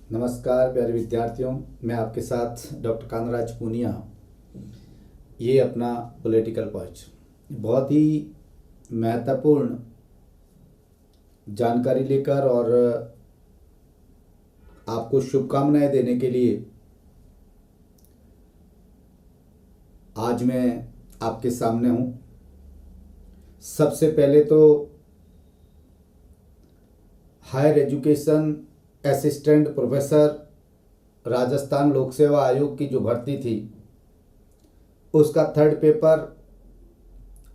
नमस्कार प्यारे विद्यार्थियों, मैं आपके साथ डॉक्टर कांतराज पूनिया। ये अपना पॉलिटिकल पॉइंट बहुत ही महत्वपूर्ण जानकारी लेकर और आपको शुभकामनाएं देने के लिए आज मैं आपके सामने हूँ। सबसे पहले तो higher education assistant professor Rajasthan Lok Seva आयोग की जो भर्ती थी उसका थर्ड पेपर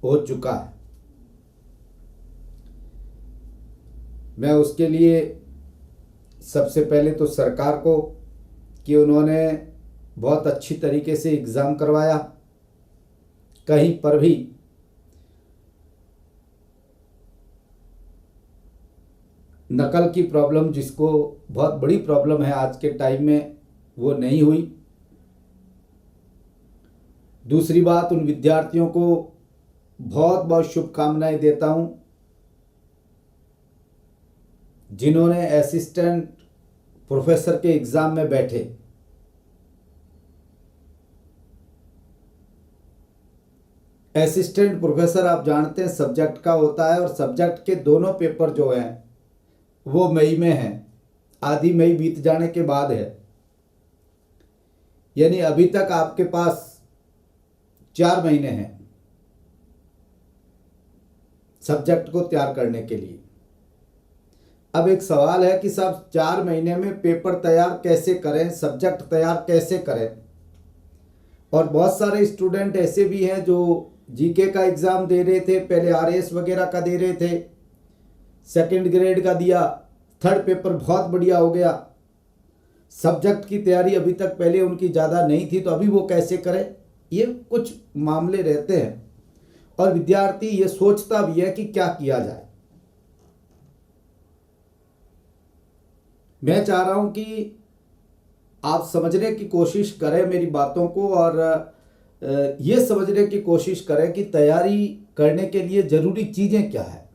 हो चुका है। मैं उसके लिए सबसे पहले तो सरकार को कि उन्होंने बहुत अच्छी तरीके से एग्ज़ाम करवाया, कहीं पर भी नकल की प्रॉब्लम, जिसको बहुत बड़ी प्रॉब्लम है आज के टाइम में, वो नहीं हुई। दूसरी बात, उन विद्यार्थियों को बहुत बहुत शुभकामनाएं देता हूं जिन्होंने असिस्टेंट प्रोफेसर के एग्ज़ाम में बैठे। असिस्टेंट प्रोफेसर आप जानते हैं सब्जेक्ट का होता है, और सब्जेक्ट के दोनों पेपर जो हैं वो मई में है, आधी मई बीत जाने के बाद है। यानी अभी तक आपके पास 4 महीने हैं सब्जेक्ट को तैयार करने के लिए। अब एक सवाल है कि साहब 4 महीने में पेपर तैयार कैसे करें, सब्जेक्ट तैयार कैसे करें। और बहुत सारे स्टूडेंट ऐसे भी हैं जो जीके का एग्ज़ाम दे रहे थे, पहले आरएस वगैरह का दे रहे थे, सेकंड ग्रेड का दिया, थर्ड पेपर बहुत बढ़िया हो गया। सब्जेक्ट की तैयारी अभी तक पहले उनकी ज़्यादा नहीं थी, तो अभी वो कैसे करें, ये कुछ मामले रहते हैं और विद्यार्थी ये सोचता भी है कि क्या किया जाए। मैं चाह रहा हूं कि आप समझने की कोशिश करें मेरी बातों को, और ये समझने की कोशिश करें कि तैयारी करने के लिए ज़रूरी चीज़ें क्या है।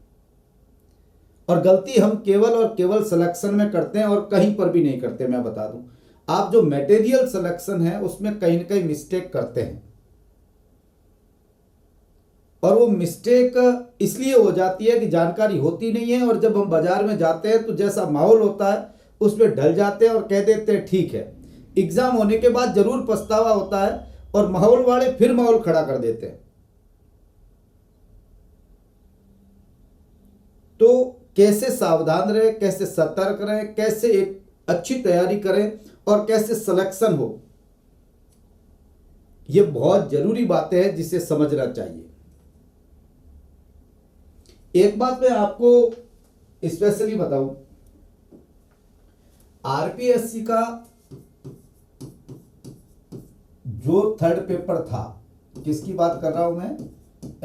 और गलती हम केवल और केवल सिलेक्शन में करते हैं और कहीं पर भी नहीं करते। मैं बता दूं, आप जो मटेरियल सिलेक्शन है उसमें कहीं ना कहीं मिस्टेक करते हैं, और वो मिस्टेक इसलिए हो जाती है कि जानकारी होती नहीं है, और जब हम बाजार में जाते हैं तो जैसा माहौल होता है उसमें ढल जाते हैं और कह देते हैं ठीक है। एग्जाम होने के बाद जरूर पछतावा होता है और माहौल वाले फिर माहौल खड़ा कर देते हैं। तो कैसे सावधान रहें, कैसे सतर्क रहें, कैसे एक अच्छी तैयारी करें और कैसे सिलेक्शन हो, ये बहुत जरूरी बातें हैं जिसे समझना चाहिए। एक बात मैं आपको स्पेशली बताऊं, आरपीएससी का जो थर्ड पेपर था, किसकी बात कर रहा हूं मैं,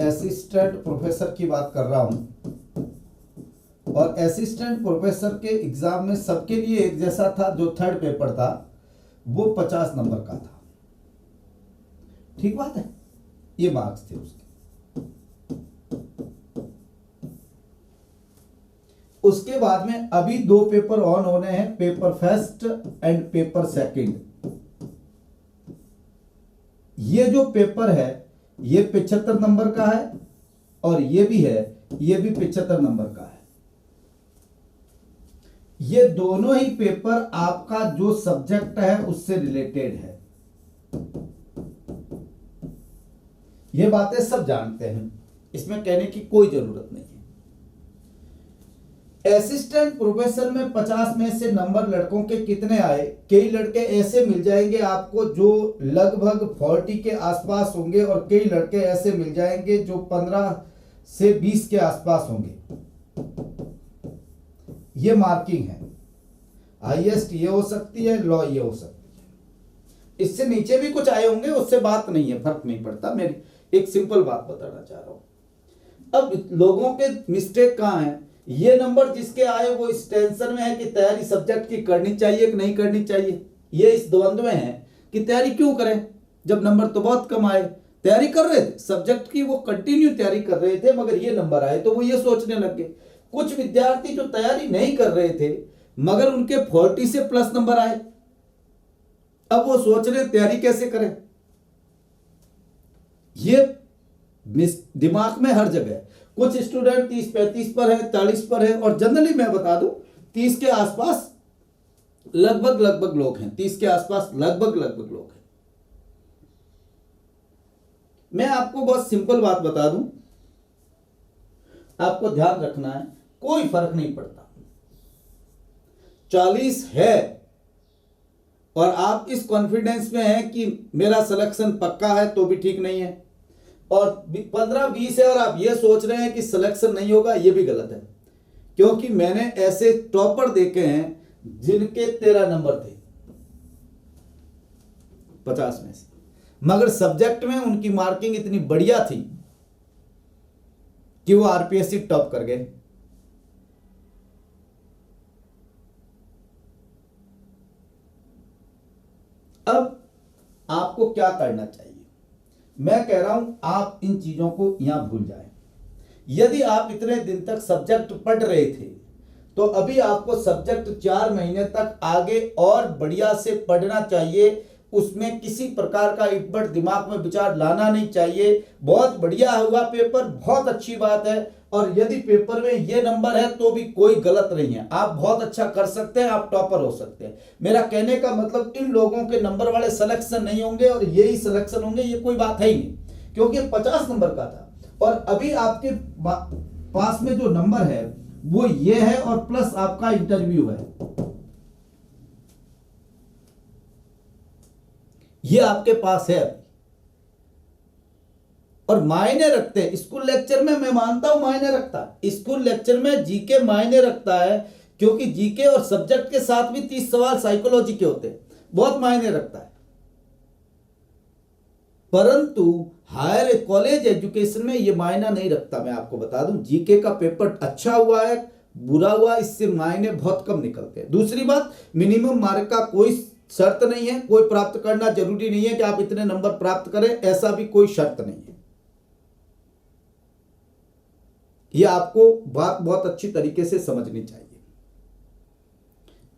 असिस्टेंट प्रोफेसर की बात कर रहा हूं। और असिस्टेंट प्रोफेसर के एग्जाम में सबके लिए एक जैसा था। जो थर्ड पेपर था वो 50 नंबर का था, ठीक बात है, ये मार्क्स थे उसके। उसके बाद में अभी 2 पेपर ऑन होने हैं, paper first and paper second. ये जो पेपर है ये 75 नंबर का है, और ये भी है, ये भी 75 नंबर का है। ये दोनों ही पेपर आपका जो सब्जेक्ट है उससे रिलेटेड है। ये बातें सब जानते हैं, इसमें कहने की कोई जरूरत नहीं है। असिस्टेंट प्रोफेसर में 50 में से नंबर लड़कों के कितने आए, कई लड़के ऐसे मिल जाएंगे आपको जो लगभग 40 के आसपास होंगे, और कई लड़के ऐसे मिल जाएंगे जो 15 से 20 के आसपास होंगे। ये मार्किंग है। हाईएस्ट ये हो सकती है, लॉ ये हो सकती है। इससे नीचे भी कुछ आए होंगे, उससे बात नहीं है, फर्क नहीं पड़ता। मेरी एक सिंपल बात बताना चाह रहा हूं। अब लोगों के मिस्टेक कहां है, ये नंबर जिसके आए वो इस टेंशन में है कि तैयारी सब्जेक्ट की करनी चाहिए कि नहीं करनी चाहिए। ये इस द्वंद्व में है कि तैयारी क्यों करें जब नंबर तो बहुत कम आए। तैयारी कर रहे थे सब्जेक्ट की, वो कंटिन्यू तैयारी कर रहे थे, मगर ये नंबर आए तो वो ये सोचने लग गए। कुछ विद्यार्थी जो तैयारी नहीं कर रहे थे मगर उनके 40 से प्लस नंबर आए। अब वो सोच रहे तैयारी कैसे करें। ये दिमाग में हर जगह है। कुछ स्टूडेंट 30-35 पर है, 40 पर है, और जनरली मैं बता दूं 30 के आसपास लगभग लोग हैं। 30 के आसपास लगभग लोग हैं। मैं आपको बहुत सिंपल बात बता दूं, आपको ध्यान रखना है, कोई फर्क नहीं पड़ता। 40 है और आप इस कॉन्फिडेंस में हैं कि मेरा सिलेक्शन पक्का है तो भी ठीक नहीं है, और 15-20 है और आप ये सोच रहे हैं कि सिलेक्शन नहीं होगा, ये भी गलत है। क्योंकि मैंने ऐसे टॉपर देखे हैं जिनके 13 नंबर थे 50 में से, मगर सब्जेक्ट में उनकी मार्किंग इतनी बढ़िया थी कि वो आरपीएससी टॉप कर गए। अब आपको क्या करना चाहिए? मैं कह रहा हूं आप इन चीजों को यहां भूल जाएं। यदि आप इतने दिन तक सब्जेक्ट पढ़ रहे थे तो अभी आपको सब्जेक्ट 4 महीने तक आगे और बढ़िया से पढ़ना चाहिए। उसमें किसी प्रकार का इटबट दिमाग में विचार लाना नहीं चाहिए। बहुत बढ़िया हुआ पेपर, बहुत अच्छी बात है, और यदि पेपर में ये नंबर है तो भी कोई गलत नहीं है। आप बहुत अच्छा कर सकते हैं, आप टॉपर हो सकते हैं। मेरा कहने का मतलब इन लोगों के नंबर वाले सिलेक्शन नहीं होंगे और यही सिलेक्शन होंगे, ये कोई बात है ही नहीं, क्योंकि 50 नंबर का था और अभी आपके पास में जो नंबर है वो ये है और प्लस आपका इंटरव्यू है, ये आपके पास है अभी, और मायने रखते हैं। स्कूल लेक्चर में मैं मानता हूं मायने रखता है, स्कूल लेक्चर में जीके मायने रखता है, क्योंकि जीके और सब्जेक्ट के साथ भी 30 सवाल साइकोलॉजी के होते हैं, बहुत मायने रखता है। परंतु हायर कॉलेज एजुकेशन में यह मायना नहीं रखता। मैं आपको बता दूं, जीके का पेपर अच्छा हुआ है बुरा हुआ, इससे मायने बहुत कम निकलते हैं। दूसरी बात, मिनिमम मार्क का कोई शर्त नहीं है, कोई प्राप्त करना जरूरी नहीं है कि आप इतने नंबर प्राप्त करें, ऐसा भी कोई शर्त नहीं है। यह आपको बात बहुत अच्छी तरीके से समझनी चाहिए।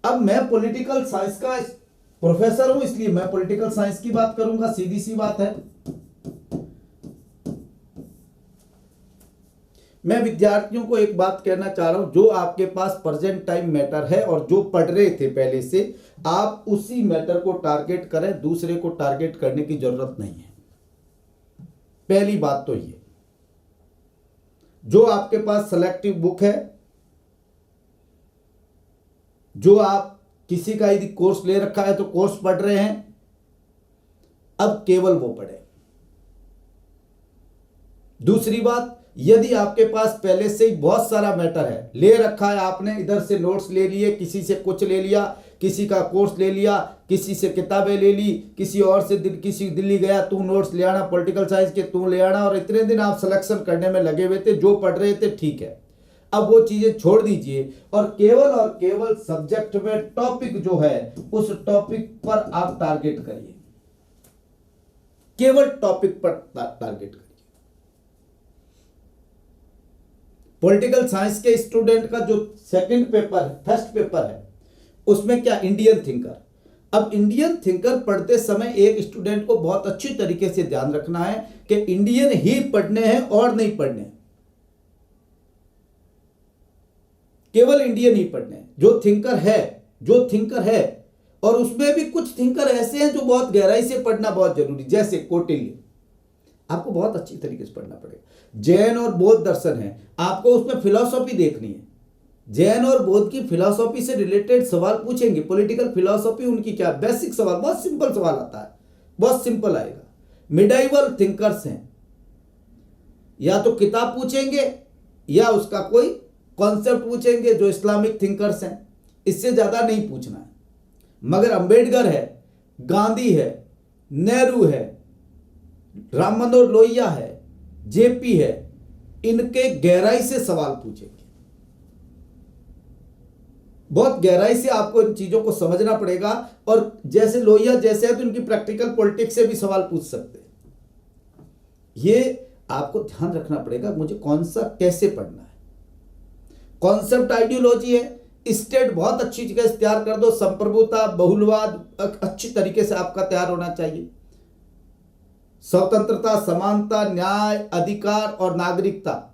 अब मैं पॉलिटिकल साइंस का प्रोफेसर हूं, इसलिए मैं पॉलिटिकल साइंस की बात करूंगा, सीधी सी बात है। मैं विद्यार्थियों को एक बात कहना चाह रहा हूं, जो आपके पास प्रेजेंट टाइम मैटर है और जो पढ़ रहे थे पहले से, आप उसी मैटर को टारगेट करें, दूसरे को टारगेट करने की जरूरत नहीं है। पहली बात तो ये, जो आपके पास सिलेक्टिव बुक है, जो आप किसी का यदि कोर्स ले रखा है तो कोर्स पढ़ रहे हैं, अब केवल वो पढ़े। दूसरी बात, यदि आपके पास पहले से ही बहुत सारा मैटर है, ले रखा है आपने, इधर से नोट्स ले लिए, किसी से कुछ ले लिया, किसी का कोर्स ले लिया, किसी से किताबें ले ली, किसी और से किसी दिल्ली गया तू नोट्स ले आना, पॉलिटिकल साइंस के तू ले आना, और इतने दिन आप सिलेक्शन करने में लगे हुए थे, जो पढ़ रहे थे ठीक है। अब वो चीजें छोड़ दीजिए और केवल सब्जेक्ट में टॉपिक जो है उस टॉपिक पर आप टारगेट करिए, केवल टॉपिक पर टारगेट करिए। पॉलिटिकल साइंस के स्टूडेंट का जो सेकंड पेपर है, फर्स्ट पेपर है, उसमें क्या, इंडियन थिंकर। अब इंडियन थिंकर पढ़ते समय एक स्टूडेंट को बहुत अच्छी तरीके से ध्यान रखना है कि इंडियन ही पढ़ने हैं और नहीं पढ़ने, केवल इंडियन ही पढ़ने हैं। जो थिंकर है, और उसमें भी कुछ थिंकर ऐसे हैं जो बहुत गहराई से पढ़ना बहुत जरूरी, जैसे कौटिल्य, आपको बहुत अच्छी तरीके से पढ़ना पड़ेगा। जैन और बौद्ध दर्शन है, आपको उसमें फिलॉसफी देखनी है। जैन और बौद्ध की फिलॉसफी से रिलेटेड सवाल पूछेंगे, पॉलिटिकल फिलॉसफी उनकी क्या, बेसिक सवाल, बहुत सिंपल सवाल आता है, बहुत सिंपल आएगा। मिडाइवल थिंकर्स हैं, या तो किताब पूछेंगे या उसका कोई कॉन्सेप्ट पूछेंगे, जो इस्लामिक थिंकर्स हैं, इससे ज्यादा नहीं पूछना है। मगर अंबेडकर है, गांधी है, नेहरू है, राम मनोहर लोहिया है, जेपी है, इनके गहराई से सवाल पूछेंगे, बहुत गहराई से आपको इन चीजों को समझना पड़ेगा। और जैसे लोहिया जैसे है तो इनकी प्रैक्टिकल पॉलिटिक्स से भी सवाल पूछ सकते हैं। ये आपको ध्यान रखना पड़ेगा, मुझे कौन सा कैसे पढ़ना है। कॉन्सेप्ट आइडियोलॉजी है, स्टेट बहुत अच्छी जगह से तैयार कर दो, संप्रभुता, बहुलवाद अच्छी तरीके से आपका तैयार होना चाहिए, स्वतंत्रता, समानता, न्याय, अधिकार और नागरिकता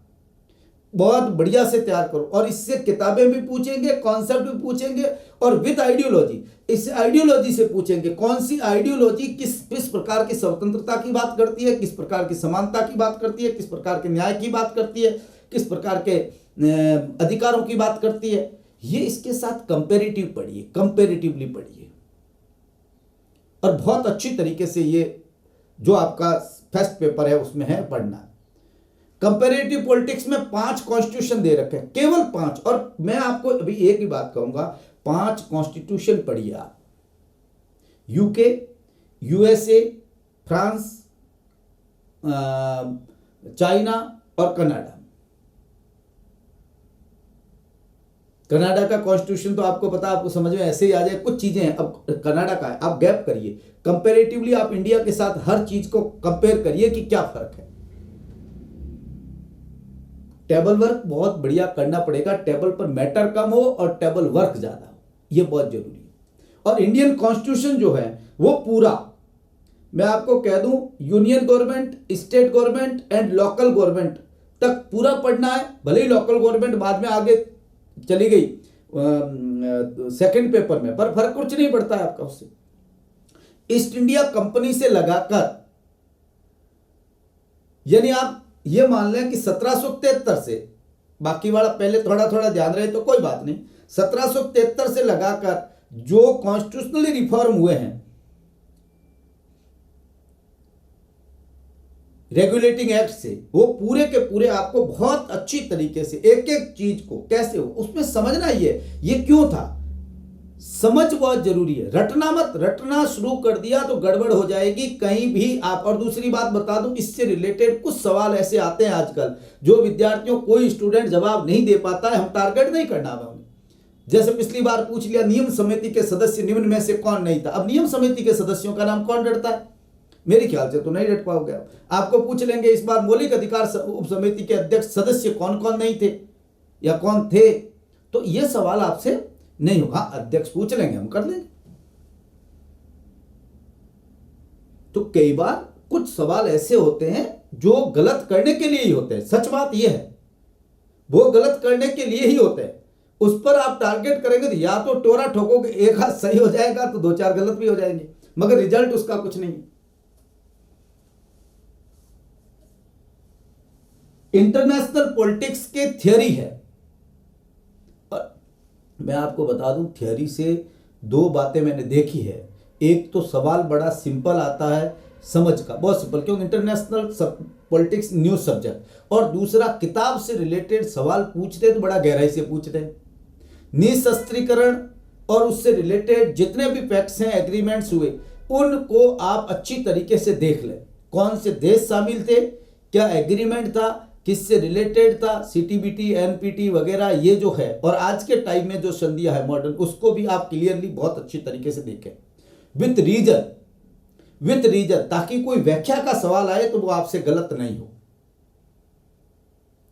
बहुत बढ़िया से तैयार करो। और इससे किताबें भी पूछेंगे, कॉन्सेप्ट भी पूछेंगे, और विद आइडियोलॉजी, इस आइडियोलॉजी से पूछेंगे कौन सी आइडियोलॉजी किस प्रकार की स्वतंत्रता की बात करती है, किस प्रकार की समानता की बात करती है, किस प्रकार के न्याय की बात करती है, किस प्रकार के अधिकारों की बात करती है। ये इसके साथ कंपेरेटिव पढ़िए, कंपेरेटिवली पढ़िए, और बहुत अच्छी तरीके से ये जो आपका फर्स्ट पेपर है उसमें है पढ़ना है। कंपेरेटिव पॉलिटिक्स में 5 कॉन्स्टिट्यूशन दे रखे हैं, केवल 5। और मैं आपको अभी एक ही बात कहूंगा, 5 कॉन्स्टिट्यूशन पढ़िए आप, यूके, यूएसए, फ्रांस, चाइना और कनाडा। कनाडा का कॉन्स्टिट्यूशन तो आपको पता, आपको समझ में ऐसे ही आ जाए, कुछ चीजें हैं। अब कनाडा का है, आप गैप करिए, कंपेरेटिवली आप इंडिया के साथ हर चीज को कंपेयर करिए कि क्या फर्क है। टेबल वर्क बहुत बढ़िया करना पड़ेगा, टेबल पर मैटर कम हो और टेबल वर्क ज्यादा हो, ये बहुत जरूरी है। और इंडियन कॉन्स्टिट्यूशन जो है वो पूरा, मैं आपको कह दूं, union government, state government and local government तक पूरा पढ़ना है। भले ही लोकल गवर्नमेंट बाद में आगे चली गई सेकंड पेपर में, पर फर्क कुछ नहीं पड़ता है आपका उससे। ईस्ट इंडिया कंपनी से लगाकर, यानी आप ये मान लें कि 1773 से, बाकी वाला पहले थोड़ा थोड़ा ध्यान रहे तो कोई बात नहीं, 1773 से लगाकर जो कॉन्स्टिट्यूशनली रिफॉर्म हुए हैं, रेगुलेटिंग एक्ट से, वो पूरे के पूरे आपको बहुत अच्छी तरीके से एक एक चीज को कैसे हो उसमें समझना ही है, ये क्यों था, समझ बहुत जरूरी है। रटना मत, रटना शुरू कर दिया तो गड़बड़ हो जाएगी कहीं भी आप। और दूसरी बात बता दूं, इससे रिलेटेड कुछ सवाल ऐसे आते हैं आजकल जो विद्यार्थियों, कोई स्टूडेंट जवाब नहीं दे पाता है, हम टारगेट नहीं करना है उन्हें। जैसे पिछली बार पूछ लिया, नियम समिति के सदस्य निम्न में से कौन नहीं था। अब नियम समिति के सदस्यों का नाम कौन रटता है? मेरे ख्याल से तो नहीं रट पाओगे आप। आपको पूछ लेंगे इस बार मौलिक अधिकार उप समिति के अध्यक्ष सदस्य कौन कौन नहीं थे या कौन थे, तो ये सवाल आपसे नहीं होगा। अध्यक्ष पूछ लेंगे, हम कर लेंगे। तो कई बार कुछ सवाल ऐसे होते हैं जो गलत करने के लिए ही होते हैं, सच बात यह है, वो गलत करने के लिए ही होते हैं। उस पर आप टारगेट करेंगे तो या तो टोरा ठोकोगे, एक हाथ सही हो जाएगा तो 2-4 गलत भी हो जाएंगे, मगर रिजल्ट उसका कुछ नहीं। इंटरनेशनल पॉलिटिक्स के थ्योरी है, मैं आपको बता दूं, थ्योरी से 2 बातें मैंने देखी है। एक तो सवाल बड़ा सिंपल आता है समझ का, बहुत सिंपल, क्योंकि इंटरनेशनल पॉलिटिक्स न्यू सब्जेक्ट, और दूसरा किताब से रिलेटेड सवाल पूछते तो बड़ा गहराई से पूछते हैं। निशस्त्रीकरण और उससे रिलेटेड जितने भी फैक्ट्स हैं, एग्रीमेंट्स हुए, उनको आप अच्छी तरीके से देख लें। कौन से देश शामिल थे, क्या एग्रीमेंट था, किससे रिलेटेड था, सीटीबीटी, एनपीटी वगैरह, ये जो है, और आज के टाइम में जो संधियां है मॉडर्न, उसको भी आप क्लियरली बहुत अच्छी तरीके से देखें विथ रीजन, ताकि कोई व्याख्या का सवाल आए तो वो आपसे गलत नहीं हो।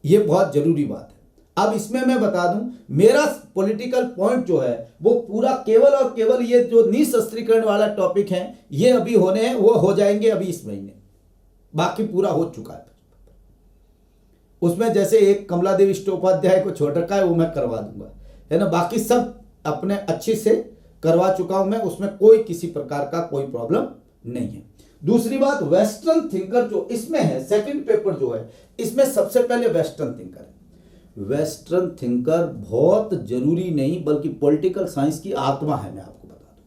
ये बहुत जरूरी बात है। अब इसमें मैं बता दूं, मेरा पॉलिटिकल पॉइंट जो है वो पूरा केवल और केवल ये जो निशस्त्रीकरण वाला टॉपिक है, ये अभी होने हैं, वो हो जाएंगे अभी इस महीने, बाकी पूरा हो चुका है। उसमें जैसे एक कमला देवी चट्टोपाध्याय को छोड़ रखा है, वो मैं करवा दूंगा, है ना। बाकी सब अपने अच्छे से करवा चुका हूं मैं, उसमें कोई किसी प्रकार का कोई प्रॉब्लम नहीं है। दूसरी बात, वेस्टर्न थिंकर जो इसमें है, सेकंड पेपर जो है, इसमें सबसे पहले वेस्टर्न थिंकर है। वेस्टर्न थिंकर बहुत जरूरी नहीं बल्कि पॉलिटिकल साइंस की आत्मा है, मैं आपको बता दूं,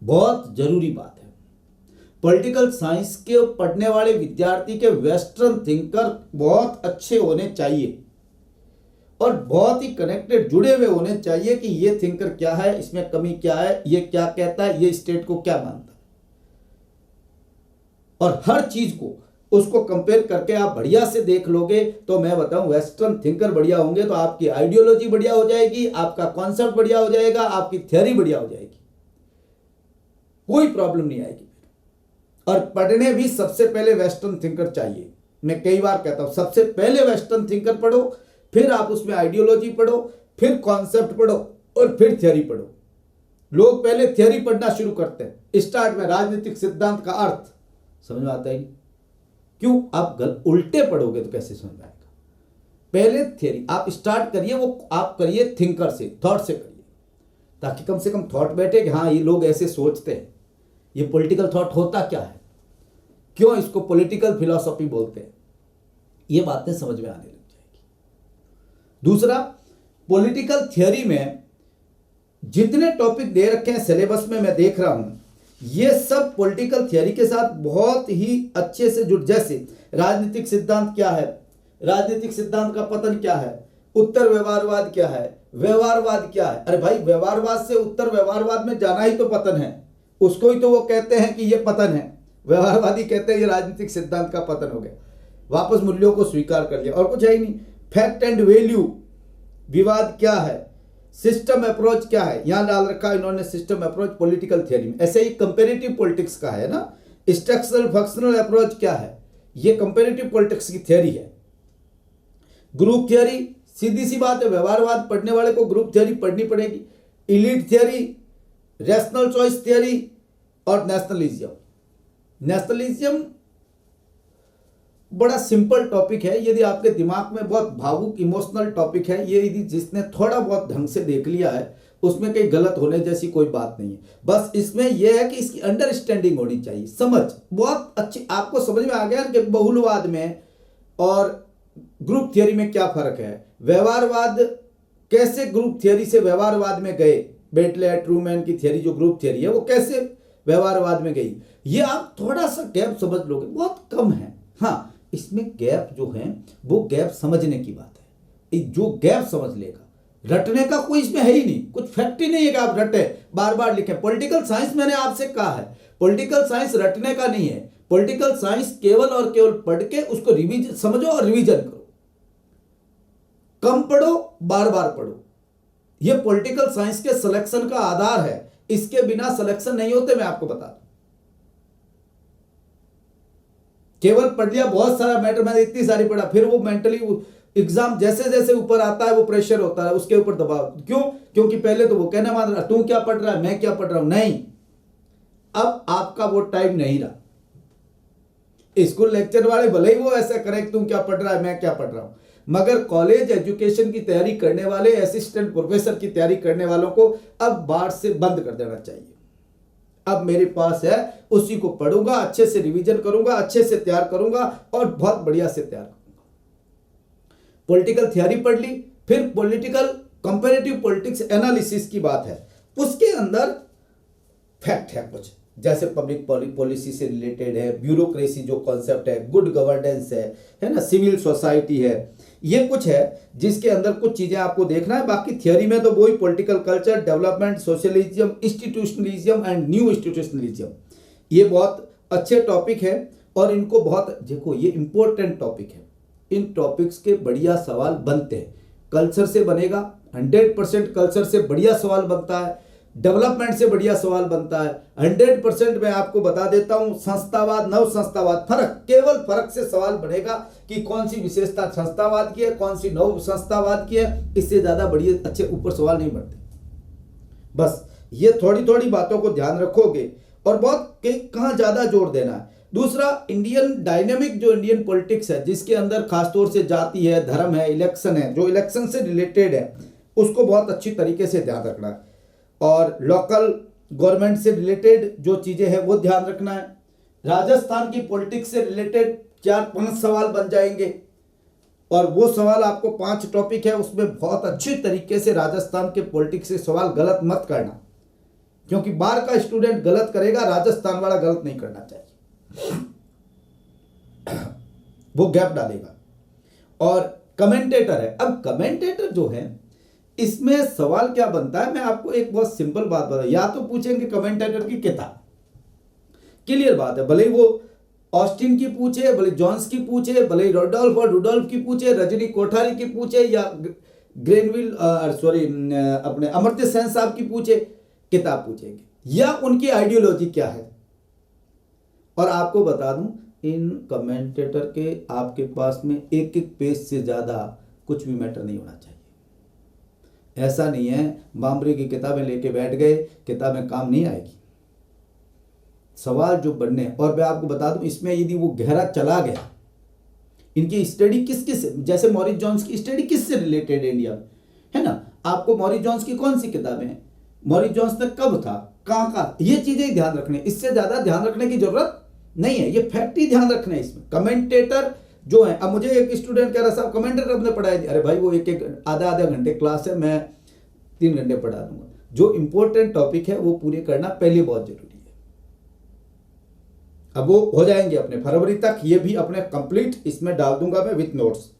बहुत जरूरी बात है। पॉलिटिकल साइंस के पढ़ने वाले विद्यार्थी के वेस्टर्न थिंकर बहुत अच्छे होने चाहिए और बहुत ही कनेक्टेड, जुड़े हुए होने चाहिए कि ये थिंकर क्या है, इसमें कमी क्या है, ये क्या कहता है, ये स्टेट को क्या मानता है, और हर चीज को उसको कंपेयर करके आप बढ़िया से देख लोगे तो मैं बताऊं, वेस्टर्न थिंकर बढ़िया होंगे तो आपकी आइडियोलॉजी बढ़िया हो जाएगी, आपका कॉन्सेप्ट बढ़िया हो जाएगा, आपकी थ्योरी बढ़िया हो जाएगी, कोई प्रॉब्लम नहीं आएगी। और पढ़ने भी सबसे पहले वेस्टर्न थिंकर चाहिए। मैं कई बार कहता हूं, सबसे पहले वेस्टर्न थिंकर पढ़ो, फिर आप उसमें आइडियोलॉजी पढ़ो, फिर कॉन्सेप्ट पढ़ो और फिर थ्योरी पढ़ो। लोग पहले थ्योरी पढ़ना शुरू करते हैं, स्टार्ट में राजनीतिक सिद्धांत का अर्थ समझ में आता ही नहीं। क्यों? आप उल्टे पढ़ोगे तो कैसे समझ में आएगा? पहले थ्योरी आप स्टार्ट करिए, वो आप करिए थिंकर से, थॉट से करिए, ताकि कम से कम थॉट बैठे कि हाँ ये लोग ऐसे सोचते हैं, ये पॉलिटिकल थॉट होता क्या है, क्यों इसको पॉलिटिकल फिलॉसफी बोलते हैं, ये बातें समझ में आने लग जाएगी। दूसरा, पॉलिटिकल थ्योरी में जितने टॉपिक दे रखे हैं सिलेबस में, मैं देख रहा हूं ये सब पॉलिटिकल थ्योरी के साथ बहुत ही अच्छे से जुड़, जैसे राजनीतिक सिद्धांत क्या है, राजनीतिक सिद्धांत का पतन क्या है, उत्तर व्यवहारवाद क्या है, व्यवहारवाद क्या है। अरे भाई, व्यवहारवाद से उत्तर व्यवहारवाद में जाना ही तो पतन है, उसको ही तो वो कहते हैं कि ये पतन है। व्यवहारवादी कहते हैं ये राजनीतिक सिद्धांत का पतन हो गया, वापस मूल्यों को स्वीकार कर लिया और कुछ है ही नहीं। फैक्ट एंड वैल्यू, विवाद क्या है, सिस्टम अप्रोच क्या है, यहां डाल रखा इन्होंने सिस्टम अप्रोच पॉलिटिकल थ्योरी में। ऐसे ही कंपेरेटिव पॉलिटिक्स का है ना, स्ट्रक्चरल फंक्शनल अप्रोच क्या है, ये कंपेरेटिव पॉलिटिक्स की थ्योरी है। ग्रुप थ्योरी, सीधी सी बात है, व्यवहारवाद पढ़ने वाले को ग्रुप थ्योरी पढ़नी पड़ेगी। Elite theory, rational choice theory और नेशनलिज्म। नेशनलिज्म बड़ा सिंपल टॉपिक है, यदि आपके दिमाग में बहुत भावुक इमोशनल टॉपिक है, ये यदि जिसने थोड़ा बहुत ढंग से देख लिया है उसमें कहीं गलत होने जैसी कोई बात नहीं है। बस इसमें यह है कि इसकी अंडरस्टैंडिंग होनी चाहिए, समझ बहुत अच्छी। आपको समझ में आ गया कि बहुलवाद में और ग्रुप थ्योरी में क्या फर्क है, व्यवहारवाद कैसे ग्रुप थ्योरी से व्यवहारवाद में गए, बेटले ट्रूमैन की थ्योरी जो ग्रुप थ्योरी है वो कैसे व्यवहारवाद में गई, ये आप थोड़ा सा गैप समझ लोगे, बहुत कम है। हाँ, इसमें गैप जो है वो गैप समझने की बात है, जो गैप समझ लेगा, रटने का कोई इसमें है ही नहीं, कुछ फैक्ट ही नहीं है कि आप रटे बार बार लिखें। पॉलिटिकल साइंस मैंने आपसे कहा है, पॉलिटिकल साइंस रटने का नहीं है, पॉलिटिकल साइंस केवल और केवल पढ़ के उसको रिवीजन समझो और रिवीजन करो, कम पढ़ो बार बार पढ़ो। यह पॉलिटिकल साइंस के सिलेक्शन का आधार है, इसके बिना सिलेक्शन नहीं होते, मैं आपको बता दूं। केवल पढ़ लिया बहुत सारा मैटर, मैंने इतनी सारी पढ़ा, फिर वो मेंटली एग्जाम जैसे जैसे ऊपर आता है वो प्रेशर होता है, उसके ऊपर दबाव। क्यों? क्योंकि पहले तो वो कहना मान रहा तू क्या पढ़ रहा है, मैं क्या पढ़ रहा हूं। नहीं, अब आपका वो टाइम नहीं रहा। स्कूल लेक्चर वाले भले ही वो ऐसा करें तुम क्या पढ़ रहा है, मैं क्या पढ़ रहा हूं, मगर कॉलेज एजुकेशन की तैयारी करने वाले, असिस्टेंट प्रोफेसर की तैयारी करने वालों को अब बाढ़ से बंद कर देना चाहिए। अब मेरे पास है, उसी को पढ़ूंगा, अच्छे से रिवीजन करूंगा, अच्छे से तैयार करूंगा और बहुत बढ़िया से तैयार करूंगा। पॉलिटिकल थ्योरी पढ़ ली, फिर पॉलिटिकल कंपैरेटिव पॉलिटिक्स एनालिसिस की बात है, उसके अंदर फैक्ट है कुछ, जैसे पब्लिक पॉलिसी से रिलेटेड है, ब्यूरोक्रेसी जो कॉन्सेप्ट है, गुड गवर्नेंस है ना, सिविल सोसाइटी है, ये कुछ है जिसके अंदर कुछ चीजें आपको देखना है। बाकी थ्योरी में तो वही political culture, development, socialism, institutionalism and new institutionalism, ये बहुत अच्छे टॉपिक है और इनको बहुत देखो, ये इंपॉर्टेंट टॉपिक है। इन टॉपिक्स के बढ़िया सवाल बनते हैं, कल्चर से बनेगा 100%, कल्चर से बढ़िया सवाल बनता है, डेवलपमेंट से बढ़िया सवाल बनता है 100%। मैं आपको बता देता हूं, संस्थावाद, नव संस्थावाद, फर्क, केवल फर्क से सवाल बनेगा कि कौन सी विशेषता संस्थावाद की है, कौन सी नव संस्थावाद की है, इससे ज्यादा बढ़िया अच्छे ऊपर सवाल नहीं बनते। बस ये थोड़ी थोड़ी बातों को ध्यान रखोगे और बहुत कहां ज्यादा जोर देना है। दूसरा, इंडियन डायनेमिक जो इंडियन पॉलिटिक्स है, जिसके अंदर खासतौर से जाति है, धर्म है, इलेक्शन है, जो इलेक्शन से रिलेटेड है, उसको बहुत अच्छी तरीके से ध्यान रखना है। और लोकल गवर्नमेंट से रिलेटेड जो चीजें हैं वो ध्यान रखना है। राजस्थान की पॉलिटिक्स से रिलेटेड 4-5 सवाल बन जाएंगे और वो सवाल आपको 5 टॉपिक है, उसमें बहुत अच्छी तरीके से राजस्थान के पॉलिटिक्स से सवाल गलत मत करना, क्योंकि बाहर का स्टूडेंट गलत करेगा, राजस्थान वाला गलत नहीं करना चाहिए, वो गैप डालेगा। और कमेंटेटर है, अब कमेंटेटर जो है इसमें सवाल क्या बनता है, मैं आपको एक बहुत सिंपल बात बता, या तो पूछेंगे कमेंटेटर की किताब, क्लियर बात है, भले ही वो ऑस्टिन की पूछे, भले जॉन्स की पूछे, भले रोडोल्फ और रुडोल्फ की पूछे, रजनी कोठारी की पूछे, या ग्रेनविल अपने अमर्त्य सेन साहब की पूछे, किताब पूछेंगे, या उनकी आइडियोलॉजी क्या है। और आपको बता दूं, इन कमेंटेटर के आपके पास में एक एक पेज से ज्यादा कुछ भी मैटर नहीं होना चाहिए। ऐसा नहीं है बामरी की किताबें लेके बैठ गए, किताबें काम नहीं आएगी। सवाल जो बनने, और मैं आपको बता दूं इसमें यदि वो गहरा चला गया, इनकी स्टडी किस किस, जैसे मॉरिस जोन्स की स्टडी किससे रिलेटेड है इंडिया में, है ना। आपको मॉरिस जोन्स की कौन सी किताबें हैं, मॉरिस जोन्स ने कब था, कहाँ का, ये चीजें ही ध्यान रखने, इससे ज्यादा ध्यान रखने की जरूरत नहीं है। ये फैक्ट ही ध्यान रखना है इसमें। कमेंटेटर जो है, अब मुझे एक स्टूडेंट कह रहा साहब कमेंटेटर आपने पढ़ाया, अरे भाई वो एक आधा घंटे क्लास है, मैं 3 घंटे पढ़ा दूंगा। जो इंपॉर्टेंट टॉपिक है वो पूरे करना पहले बहुत जरूरी है। अब वो हो जाएंगे अपने फरवरी तक, ये भी अपने कंप्लीट इसमें डाल दूंगा मैं विथ नोट्स।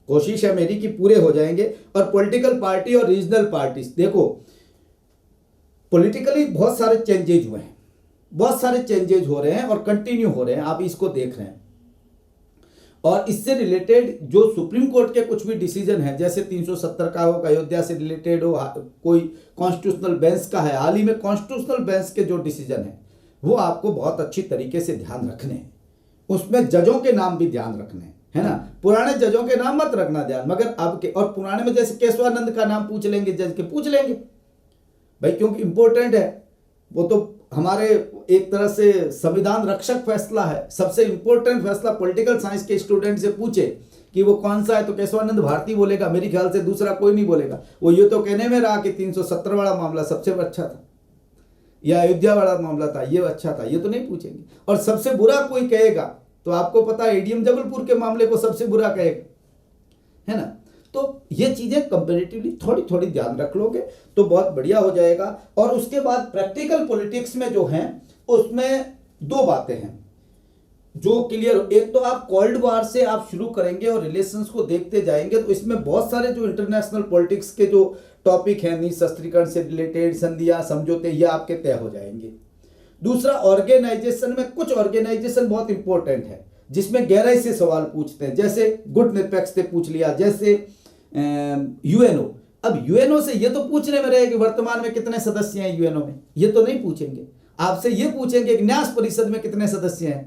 कोशिश है मेरी कि पूरे हो जाएंगे। और पॉलिटिकल पार्टी और रीजनल पार्टीज, देखो पॉलिटिकली बहुत सारे चेंजेज हुए हैं, बहुत सारे चेंजेज हो रहे हैं और कंटिन्यू हो रहे हैं, आप इसको देख रहे हैं। और इससे रिलेटेड जो सुप्रीम कोर्ट के कुछ भी डिसीजन है, जैसे 370 का हो, अयोध्या से रिलेटेड हो, कोई कॉन्स्टिट्यूशनल बेंच का है, हाल ही में कॉन्स्टिट्यूशनल बेंच के जो डिसीजन है वो आपको बहुत अच्छी तरीके से ध्यान रखने हैं। उसमें जजों के नाम भी ध्यान रखने हैं, है ना। पुराने जजों के नाम मत रखना ध्यान, मगर अब के, और पुराने में जैसे केशवानंद का नाम पूछ लेंगे जज के, पूछ लेंगे भाई, क्योंकि इंपॉर्टेंट है वो। तो हमारे एक तरह से संविधान रक्षक फैसला है, सबसे इंपॉर्टेंट फैसला। पॉलिटिकल साइंस के स्टूडेंट से पूछे कि वो कौन सा है, तो केशवानंद भारती बोलेगा, मेरे ख्याल से दूसरा कोई नहीं बोलेगा। वो ये तो कहने में रहा कि 370 वाला मामला सबसे अच्छा था, या अयोध्या वाला मामला था ये अच्छा था, ये तो नहीं पूछेंगे। और सबसे बुरा कोई कहेगा तो आपको पता है एडीएम जबलपुर के मामले को सबसे बुरा कहेगा, है ना। तो ये चीजें कंपैरेटिवली थोड़ी थोड़ी ध्यान रख लोगे तो बहुत बढ़िया हो जाएगा। और उसके बाद प्रैक्टिकल पॉलिटिक्स में जो है उसमें 2 बातें हैं जो क्लियर। एक तो आप कोल्ड वॉर से आप शुरू करेंगे और रिलेशंस को देखते जाएंगे, तो इसमें बहुत सारे जो इंटरनेशनल पॉलिटिक्स के जो टॉपिक हैं, निशस्त्रीकरण से रिलेटेड संधियां, समझौते, ये आपके तय हो जाएंगे। दूसरा, ऑर्गेनाइजेशन में कुछ ऑर्गेनाइजेशन बहुत इंपॉर्टेंट है जिसमें गहराई से सवाल पूछते हैं, जैसे गुट निरपेक्ष से पूछ लिया, जैसे यूएनओ। अब यूएनओ से ये तो पूछने में रहे कि वर्तमान में कितने सदस्य हैं यूएनओ में, ये तो नहीं पूछेंगे। आपसे ये पूछेंगे कि न्यास परिषद में कितने सदस्य हैं,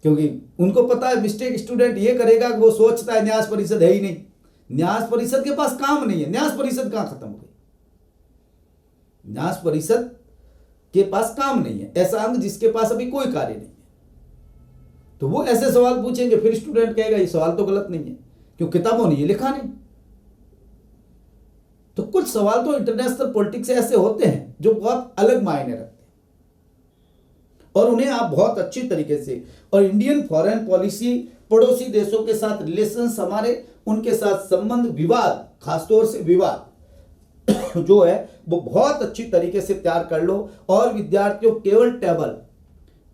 क्योंकि उनको पता है मिस्टेक स्टूडेंट ये करेगा कि वो सोचता है न्यास परिषद है ही नहीं, न्यास परिषद के पास काम नहीं है। न्यास परिषद कहां खत्म हो गई, न्यास परिषद के पास काम नहीं है, ऐसा अंग जिसके पास अभी कोई कार्य नहीं है। तो वो ऐसे सवाल पूछेंगे, फिर स्टूडेंट कहेगा ये सवाल तो गलत नहीं है, क्यों किताबों ने ये लिखा नहीं। तो कुछ सवाल तो इंटरनेशनल पॉलिटिक्स ऐसे होते हैं जो बहुत अलग मायने रखते हैं और उन्हें आप बहुत अच्छी तरीके से, और इंडियन फॉरेन पॉलिसी, पड़ोसी देशों के साथ रिलेशंस, हमारे उनके साथ संबंध, विवाद, खासतौर से विवाद जो है वो बहुत अच्छी तरीके से तैयार कर लो। और विद्यार्थियों केवल टेबल,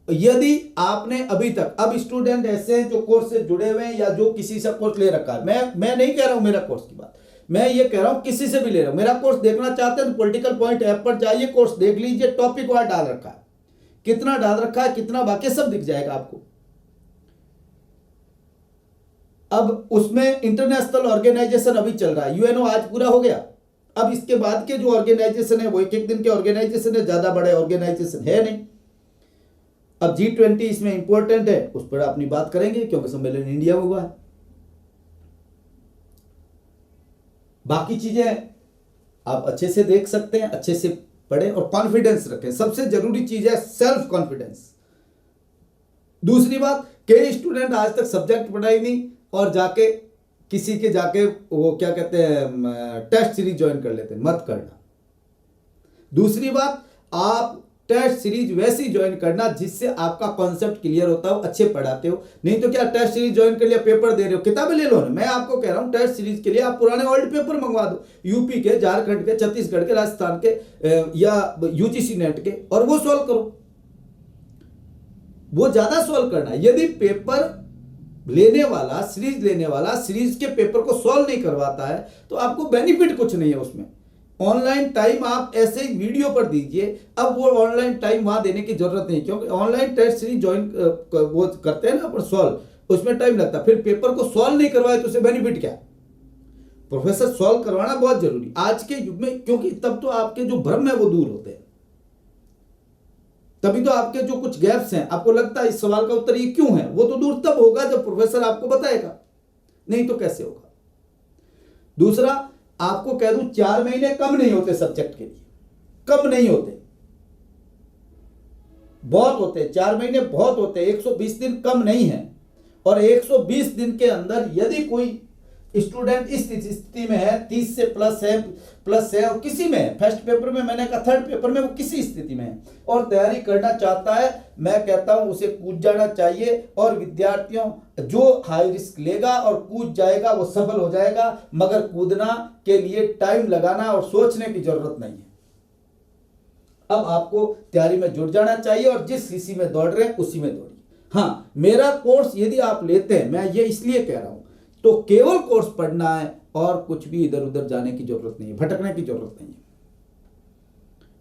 यदि आपने अभी तक, अब स्टूडेंट ऐसे हैं जो कोर्स से जुड़े हुए हैं या जो किसी से कोर्स ले रखा है, मैं नहीं कह रहा हूं मेरा कोर्स की बात, मैं ये कह रहा हूं किसी से भी ले रहा हूं, मेरा कोर्स देखना चाहते हैं तो पॉलिटिकल पॉइंट ऐप पर जाइए, कोर्स देख लीजिए, टॉपिक वहां डाल रखा है, कितना डाल रखा है, कितना बाकी, सब दिख जाएगा आपको। अब उसमें इंटरनेशनल ऑर्गेनाइजेशन अभी चल रहा है, यूएनओ आज पूरा हो गया। अब इसके बाद के जो ऑर्गेनाइजेशन है वो एक दिन के ऑर्गेनाइजेशन है, ज्यादा बड़े ऑर्गेनाइजेशन है नहीं। अब G20 इसमें इंपॉर्टेंट है, उस पर अपनी बात करेंगे क्योंकि सम्मेलन इंडिया में हुआ है। बाकी चीजें आप अच्छे से देख सकते हैं, अच्छे से पढ़ें और कॉन्फिडेंस रखें। सबसे जरूरी चीज है सेल्फ कॉन्फिडेंस। दूसरी बात, कई स्टूडेंट आज तक सब्जेक्ट पढ़ाई नहीं और जाके किसी के जाके वो क्या कहते हैं टेस्ट सीरीज ज्वाइन कर लेते हैं, मत करना। दूसरी बात, आप टेस्ट सीरीज वैसी ज्वाइन करना जिससे आपका कॉन्सेप्ट क्लियर होता हो, अच्छे पढ़ाते हो। नहीं तो क्या टेस्ट सीरीज ज्वाइन कर लिया, पेपर दे रहे हो, किताबें ले लो ना। मैं आपको कह रहा हूं टेस्ट सीरीज के लिए आप पुराने ओल्ड पेपर मंगवा दो, यूपी के, झारखंड के, छत्तीसगढ़ के, राजस्थान के या यूजीसी नेट के, और वो सॉल्व करो, वो ज्यादा सॉल्व करना। यदि पेपर लेने वाला, सीरीज लेने वाला सीरीज के पेपर को सॉल्व नहीं करवाता है तो आपको बेनिफिट कुछ नहीं है उसमें। ऑनलाइन टाइम आप ऐसे ही वीडियो पर दीजिए। अब वो ऑनलाइन टाइम वहां देने की जरूरत नहीं, क्योंकि ऑनलाइन टेस्ट सीरीज ज्वाइन वो करते हैं ना पर सॉल्व, उसमें टाइम लगता है। फिर पेपर को सॉल्व नहीं करवाए तो उसे बेनिफिट क्या? प्रोफेसर सॉल्व करवाना बहुत जरूरी आज के युग में, क्योंकि तब तो आपके जो भ्रम है वो दूर होते हैं। तभी तो आपके जो कुछ गैप्स हैं, आपको लगता है इस सवाल का उत्तर ये क्यों है, वो तो दूर तब होगा जब प्रोफेसर आपको बताएगा, नहीं तो कैसे होगा। दूसरा, आपको कह दूं 4 महीने कम नहीं होते सब्जेक्ट के लिए, कम नहीं होते, बहुत होते। 4 महीने बहुत होते, 120 दिन कम नहीं है। और 120 दिन के अंदर यदि कोई स्टूडेंट इस स्थिति में है, 30 से प्लस है और किसी में है, फर्स्ट पेपर में मैंने कहा, थर्ड पेपर में, वो किसी स्थिति में है और तैयारी करना चाहता है, मैं कहता हूं उसे कूद जाना चाहिए। और विद्यार्थियों, जो हाई रिस्क लेगा और कूद जाएगा वो सफल हो जाएगा, मगर कूदना के लिए टाइम लगाना और सोचने की जरूरत नहीं है। अब आपको तैयारी में जुट जाना चाहिए और जिस किसी में दौड़ रहे हैं उसी में दौड़िए। हाँ, मेरा कोर्स यदि आप लेते हैं, मैं ये इसलिए कह रहा हूं, तो केवल कोर्स पढ़ना है और कुछ भी इधर उधर जाने की जरूरत नहीं है, भटकने की जरूरत नहीं है।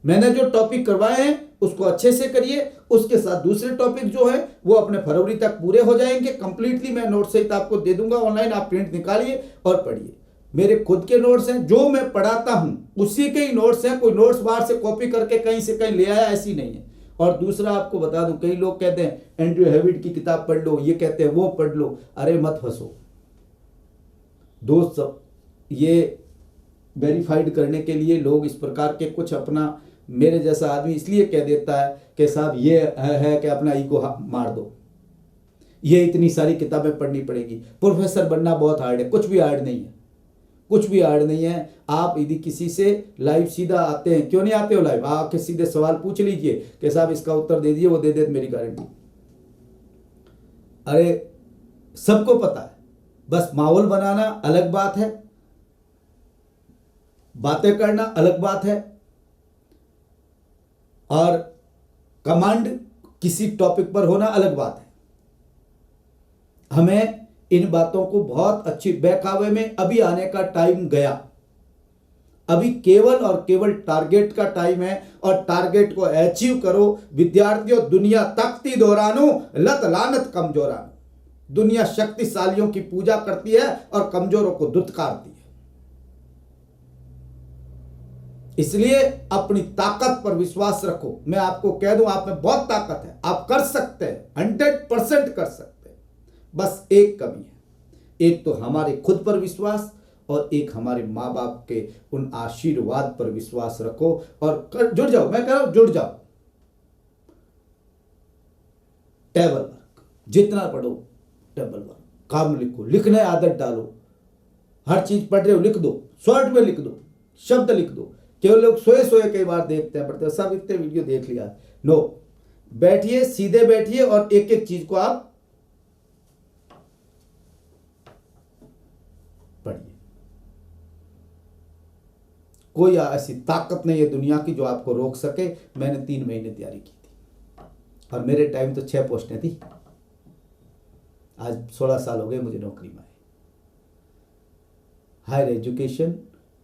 मैंने जो टॉपिक करवाए हैं उसको अच्छे से करिए, उसके साथ दूसरे टॉपिक जो है वो अपने फरवरी तक पूरे हो जाएंगे कंप्लीटली। मैं नोट सहित आपको दे दूंगा ऑनलाइन, आप प्रिंट निकालिए और पढ़िए। मेरे खुद के नोट्स हैं, जो मैं पढ़ाता हूं उसी के ही नोट्स हैं, कोई नोट्स बाहर से कॉपी करके कहीं से कहीं ले आया ऐसी नहीं है। और दूसरा आपको बता दूं, कई लोग कहते हैं एंड्रयू हेविड की किताब पढ़ लो, ये कहते हैं वो पढ़ लो, अरे मत फंसो दोस्त। ये वेरीफाइड करने के लिए लोग इस प्रकार के कुछ अपना, मेरे जैसा आदमी इसलिए कह देता है कि साहब ये है कि अपना ईगो मार दो, ये इतनी सारी किताबें पढ़नी पड़ेगी, प्रोफेसर बनना बहुत हार्ड है। कुछ भी हार्ड नहीं है, कुछ भी हार्ड नहीं है। आप यदि किसी से लाइव सीधा आते हैं, क्यों नहीं आते हो लाइव, आके सीधे सवाल पूछ लीजिए कि साहब इसका उत्तर दे दीजिए, वो दे दे मेरी गारंटी। अरे सबको पता है, बस माहौल बनाना अलग बात है, बातें करना अलग बात है, और कमांड किसी टॉपिक पर होना अलग बात है। हमें इन बातों को बहुत अच्छी बहकावे में अभी आने का टाइम गया। अभी केवल और केवल टारगेट का टाइम है और टारगेट को अचीव करो। विद्यार्थियों, दुनिया तख्ती दोहरानो, लत लानत कमजोरानो। दुनिया शक्तिशालियों की पूजा करती है और कमजोरों को दुत्कारती है। इसलिए अपनी ताकत पर विश्वास रखो। मैं आपको कह दूं, आप में बहुत ताकत है, आप कर सकते हैं, 100% कर सकते हैं। बस एक कमी है, एक तो हमारे खुद पर विश्वास और एक हमारे माँ बाप के उन आशीर्वाद पर विश्वास रखो और जुड़ जाओ। मैं कह रहा हूं जुड़ जाओ। टेबल वर्क जितना पढ़ो, टेबल वर्क, काम लिखो, लिखने आदत डालो। हर चीज पढ़ रहे हो लिख दो, शॉर्ट में लिख दो, शब्द लिख दो। केवल लोग सोए सोए कई बार देखते हैं, पढ़ते हैं, सब इतने वीडियो देख लिया। नो, बैठिए, सीधे बैठिए और एक एक चीज को आप पढ़िए। कोई ऐसी ताकत नहीं है दुनिया की जो आपको रोक सके। मैंने 3 महीने तैयारी की थी और मेरे टाइम तो 6 पोस्टें थी। आज 16 साल हो गए मुझे नौकरी में। हायर एजुकेशन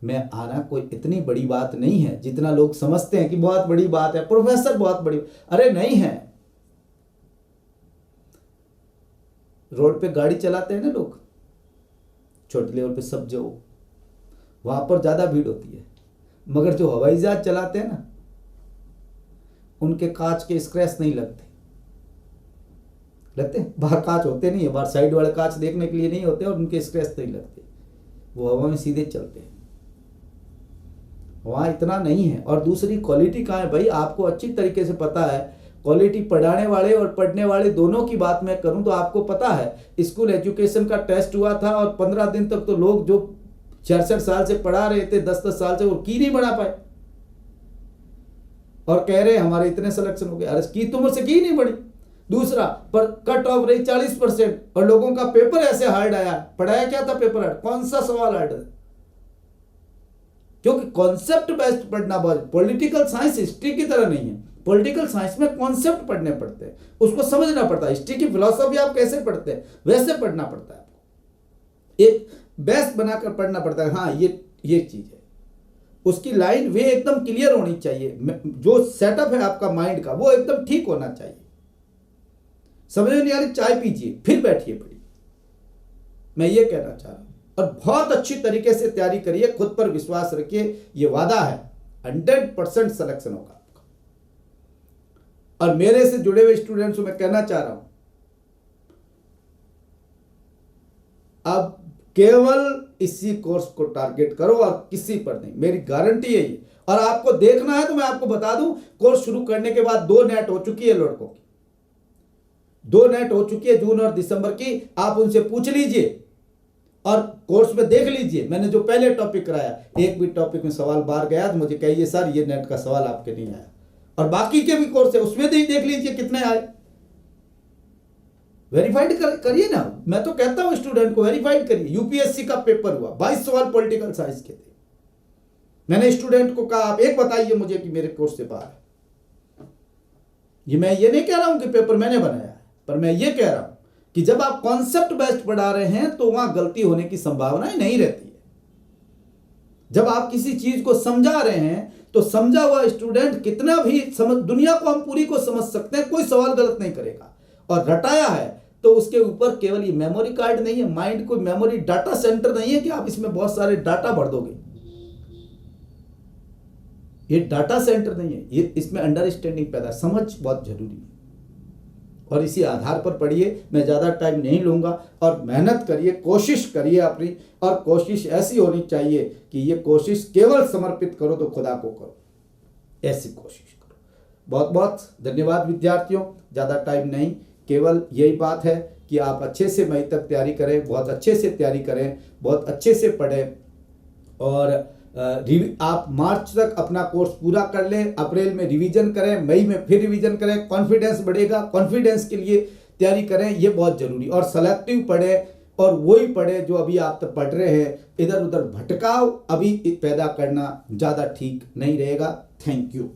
में आना कोई इतनी बड़ी बात नहीं है जितना लोग समझते हैं कि बहुत बड़ी बात है, प्रोफेसर बहुत बड़ी। अरे नहीं है। रोड पे गाड़ी चलाते हैं ना लोग, छोटे लेवल पे सब, जो वहां पर ज्यादा भीड़ होती है, मगर जो हवाई जहाज चलाते हैं ना, उनके कांच के स्क्रैच नहीं लगते। बाहर कांच होते नहीं है, बाहर साइड वाले कांच देखने के लिए नहीं होते और उनके स्क्रैच नहीं लगते, वो हवा में सीधे चलते हैं। वहां इतना नहीं है। और दूसरी क्वालिटी कहाँ है भाई, आपको अच्छी तरीके से पता है। क्वालिटी पढ़ाने वाले और पढ़ने वाले दोनों की बात मैं करूं तो आपको पता है, स्कूल एजुकेशन का टेस्ट हुआ था और 15 दिन तक तो लोग जो 66 साल से पढ़ा रहे थे, 10-10 साल से, वो की नहीं बना पाए और कह रहे हमारे इतने सिलेक्शन हो गए। अरे की तुम से की नहीं बड़ी। दूसरा, पर कट ऑफ रही 40% और लोगों का पेपर ऐसे हार्ड आया। पढ़ाया क्या था पेपर हार्ड, कौन सा सवाल हार्ड है? क्योंकि कॉन्सेप्ट बेस्ड पढ़ना बहुत। पॉलिटिकल साइंस हिस्ट्री की तरह नहीं है। पॉलिटिकल साइंस में कॉन्सेप्ट पढ़ने पड़ते हैं, उसको समझना पड़ता है। हिस्ट्री की फिलॉसफी आप कैसे पढ़ते हैं वैसे पढ़ना पड़ता है आपको, एक बेस्ट बनाकर पढ़ना पड़ता है। हाँ, ये चीज है, उसकी लाइन वे एकदम क्लियर होनी चाहिए। जो सेटअप है आपका माइंड का वो एकदम ठीक होना चाहिए। समझ में नहीं आ रही, चाय पीजिए फिर बैठिए पढ़िए। मैं ये कहना चाह रहा हूं। और बहुत अच्छी तरीके से तैयारी करिए, खुद पर विश्वास रखिए। ये वादा है 100% सिलेक्शन होगा आपका। और मेरे से जुड़े हुए स्टूडेंट्स को मैं कहना चाह रहा हूं, अब केवल इसी कोर्स को टारगेट करो और किसी पर नहीं, मेरी गारंटी है ये। और आपको देखना है तो मैं आपको बता दूं, कोर्स शुरू करने के बाद 2 नेट हो चुकी है लड़कों की, 2 नेट हो चुकी है जून और दिसंबर की। आप उनसे पूछ लीजिए और कोर्स में देख लीजिए, मैंने जो पहले टॉपिक कराया, एक भी टॉपिक में सवाल बाहर गया तो मुझे कहिए सर ये नेट का सवाल आपके नहीं आया। और बाकी के भी कोर्स है उसमें भी देख लीजिए कितने आए, वेरीफाइड करिए ना। मैं तो कहता हूं स्टूडेंट को वेरीफाइड करिए। यूपीएससी का पेपर हुआ, 22 सवाल पॉलिटिकल साइंस के थे। मैंने स्टूडेंट को कहा आप एक बताइए मुझे कि मेरे कोर्स से बाहर है। मैं ये नहीं कह रहा हूं कि पेपर मैंने बनाया है, पर मैं ये कह रहा हूं कि जब आप कॉन्सेप्ट बेस्ड पढ़ा रहे हैं तो वहां गलती होने की संभावना नहीं रहती है। जब आप किसी चीज को समझा रहे हैं तो समझा हुआ स्टूडेंट कितना भी समझ, दुनिया को हम पूरी को समझ सकते हैं, कोई सवाल गलत नहीं करेगा। और रटाया है तो उसके ऊपर केवल ये मेमोरी कार्ड नहीं है, माइंड कोई मेमोरी डाटा सेंटर नहीं है कि आप इसमें बहुत सारे डाटा भर दोगे। ये डाटा सेंटर नहीं है, ये इसमें अंडरस्टैंडिंग पैदा, समझ बहुत जरूरी है। और इसी आधार पर पढ़िए, मैं ज़्यादा टाइम नहीं लूँगा। और मेहनत करिए, कोशिश करिए अपनी, और कोशिश ऐसी होनी चाहिए कि ये कोशिश केवल समर्पित करो तो खुदा को करो, ऐसी कोशिश करो। बहुत बहुत धन्यवाद विद्यार्थियों, ज़्यादा टाइम नहीं, केवल यही बात है कि आप अच्छे से मई तक तैयारी करें, बहुत अच्छे से तैयारी करें, बहुत अच्छे से पढ़ें। और आप मार्च तक अपना कोर्स पूरा कर लें, अप्रैल में रिवीजन करें, मई में फिर रिवीजन करें, कॉन्फिडेंस बढ़ेगा। कॉन्फिडेंस के लिए तैयारी करें, ये बहुत जरूरी। और सेलेक्टिव पढ़ें, और वही पढ़ें जो अभी आप तक पढ़ रहे हैं। इधर उधर भटकाव अभी पैदा करना ज़्यादा ठीक नहीं रहेगा। Thank you.